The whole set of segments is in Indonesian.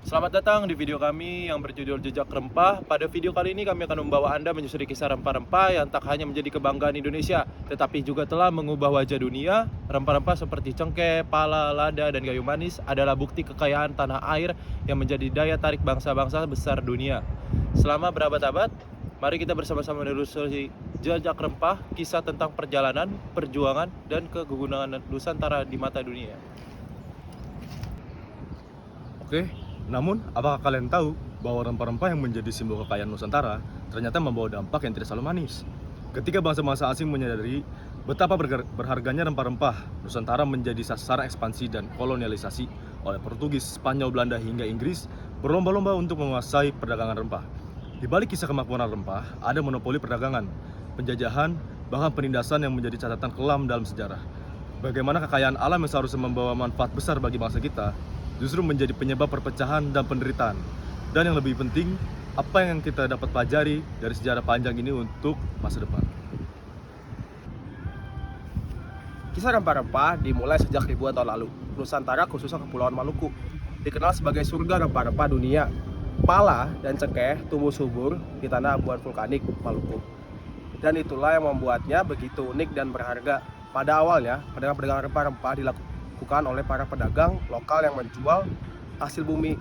Selamat datang di video kami yang berjudul Jejak Rempah. Pada video kali ini kami akan membawa Anda menyusuri kisah rempah-rempah yang tak hanya menjadi kebanggaan Indonesia, tetapi juga telah mengubah wajah dunia. Rempah-rempah seperti cengkeh, pala, lada, dan kayu manis adalah bukti kekayaan tanah air yang menjadi daya tarik bangsa-bangsa besar dunia. Selama berabad-abad, mari kita bersama-sama menelusuri jejak rempah, kisah tentang perjalanan, perjuangan, dan kegunaan Nusantara di mata dunia. Oke, namun apakah kalian tahu bahwa rempah-rempah yang menjadi simbol kekayaan Nusantara ternyata membawa dampak yang tidak selalu manis? Ketika bangsa-bangsa asing menyadari betapa berharganya rempah-rempah, Nusantara menjadi sasaran ekspansi dan kolonialisasi oleh Portugis, Spanyol, Belanda, hingga Inggris berlomba-lomba untuk menguasai perdagangan rempah. Di balik kisah kemakmuran rempah, ada monopoli perdagangan, penjajahan, bahkan penindasan yang menjadi catatan kelam dalam sejarah. Bagaimana kekayaan alam yang seharusnya membawa manfaat besar bagi bangsa kita, justru menjadi penyebab perpecahan dan penderitaan. Dan yang lebih penting, apa yang kita dapat pelajari dari sejarah panjang ini untuk masa depan. Kisah rempah-rempah dimulai sejak ribuan tahun lalu. Nusantara, khususnya Kepulauan Maluku, dikenal sebagai surga rempah-rempah dunia. Pala dan cengkeh tumbuh subur di tanah abuan vulkanik Maluku. Dan itulah yang membuatnya begitu unik dan berharga. Pada awalnya, pedagang-pedagang rempah-rempah dilakukan oleh para pedagang lokal yang menjual hasil bumi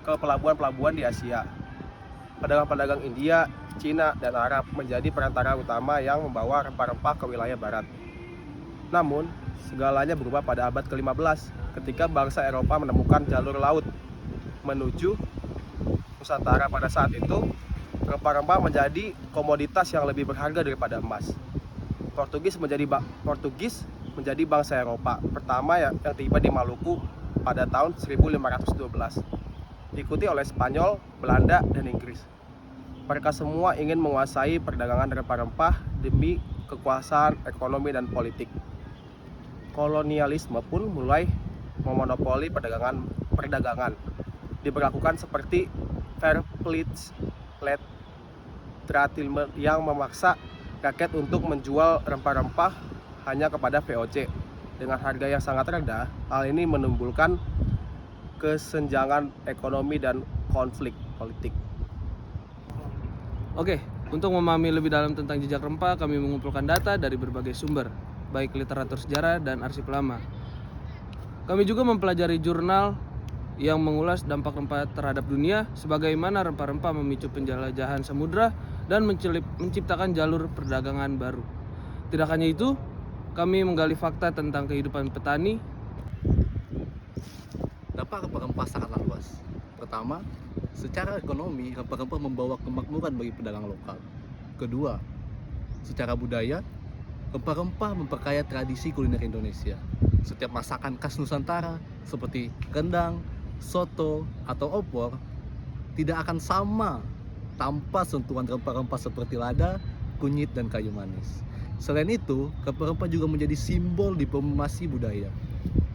ke pelabuhan-pelabuhan di Asia. Pedagang-pedagang India, Cina, dan Arab menjadi perantara utama yang membawa rempah-rempah ke wilayah barat. Namun, segalanya berubah pada abad ke-15 ketika bangsa Eropa menemukan jalur laut menuju Nusantara. Pada saat itu, rempah-rempah menjadi komoditas yang lebih berharga daripada emas. Portugis menjadi bangsa Eropa pertama yang tiba di Maluku pada tahun 1512, diikuti oleh Spanyol, Belanda, dan Inggris. Mereka semua ingin menguasai perdagangan rempah-rempah demi kekuasaan ekonomi dan politik. Kolonialisme pun mulai memonopoli perdagangan. Diberlakukan seperti Verplichtletratielme yang memaksa rakyat untuk menjual rempah-rempah hanya kepada VOC dengan harga yang sangat rendah. Hal ini menimbulkan kesenjangan ekonomi dan konflik politik. Oke, untuk memahami lebih dalam tentang jejak rempah, kami mengumpulkan data dari berbagai sumber, baik literatur sejarah dan arsip lama. Kami juga mempelajari jurnal yang mengulas dampak rempah terhadap dunia, sebagaimana rempah-rempah memicu penjelajahan samudra dan menciptakan jalur perdagangan baru. Tidak hanya itu, kami menggali fakta tentang kehidupan petani. Dampak rempah-rempah sangatlah luas. Pertama, secara ekonomi, rempah-rempah membawa kemakmuran bagi pedagang lokal. Kedua, secara budaya, rempah-rempah memperkaya tradisi kuliner Indonesia. Setiap masakan khas Nusantara seperti rendang, soto, atau opor tidak akan sama tanpa sentuhan rempah-rempah seperti lada, kunyit, dan kayu manis. Selain itu, rempah-rempah juga menjadi simbol diplomasi budaya.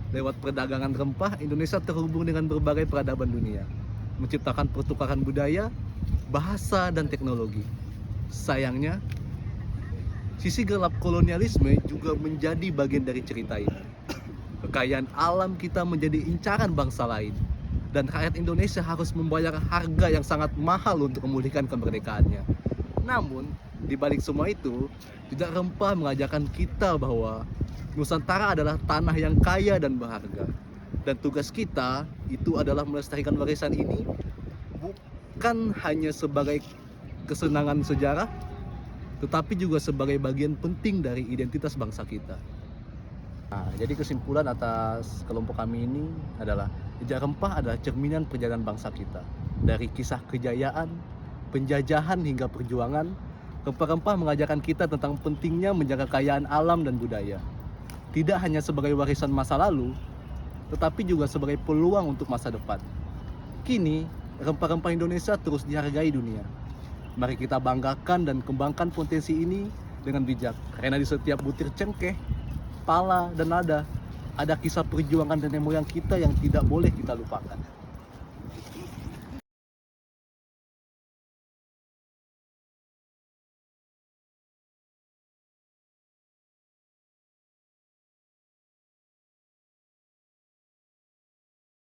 Lewat perdagangan rempah, Indonesia terhubung dengan berbagai peradaban dunia, menciptakan pertukaran budaya, bahasa, dan teknologi. Sayangnya, sisi gelap kolonialisme juga menjadi bagian dari cerita ini. Kekayaan alam kita menjadi incaran bangsa lain, dan rakyat Indonesia harus membayar harga yang sangat mahal untuk memulihkan kemerdekaannya. Namun, di balik semua itu, jejak rempah mengajarkan kita bahwa Nusantara adalah tanah yang kaya dan berharga. Dan tugas kita itu adalah melestarikan warisan ini bukan hanya sebagai kesenangan sejarah, tetapi juga sebagai bagian penting dari identitas bangsa kita. Nah, jadi kesimpulan atas kelompok kami ini adalah jejak rempah adalah cerminan perjalanan bangsa kita. Dari kisah kejayaan, penjajahan hingga perjuangan, rempah-rempah mengajarkan kita tentang pentingnya menjaga kekayaan alam dan budaya. Tidak hanya sebagai warisan masa lalu, tetapi juga sebagai peluang untuk masa depan. Kini, rempah-rempah Indonesia terus dihargai dunia. Mari kita banggakan dan kembangkan potensi ini dengan bijak. Karena di setiap butir cengkeh, pala, dan lada, ada kisah perjuangan nenek moyang kita yang tidak boleh kita lupakan.